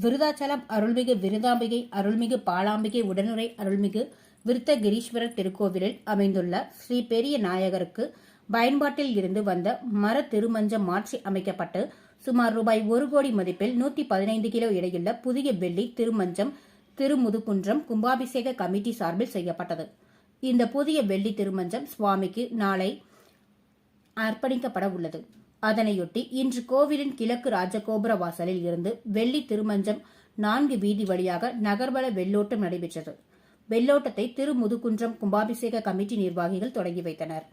விருதாச்சலம் அருள்மிகு விருதாம்பிகை அருள்மிகு பாலாம்பிகை உடனுரை அருள்மிகு விருத்தகிரீஸ்வரர் திருக்கோவிலில் அமைந்துள்ள ஸ்ரீ பெரிய நாயகருக்கு பயன்பாட்டில் இருந்து வந்த மர திருமஞ்சம் மாற்றி அமைக்கப்பட்டு சுமார் ரூபாய் 1 கோடி மதிப்பில் 115 கிலோ எடையுள்ள புதிய வெள்ளி திருமஞ்சம் திருமுதுகுன்றம் கும்பாபிஷேக கமிட்டி சார்பில் செய்யப்பட்டது. இந்த புதிய வெள்ளி திருமஞ்சம் சுவாமிக்கு நாளை அர்ப்பணிக்கப்பட உள்ளது. அதனையொட்டி இன்று கோவிலின் கிழக்கு ராஜகோபுர வாசலில் இருந்து வெள்ளி திருமஞ்சம் 4 வீதி வழியாக நகர்வல வெள்ளோட்டம் நடைபெற்றது. வெள்ளோட்டத்தை திருமுதுகுன்றம் கும்பாபிஷேக கமிட்டி நிர்வாகிகள் தொடங்கி வைத்தனர்.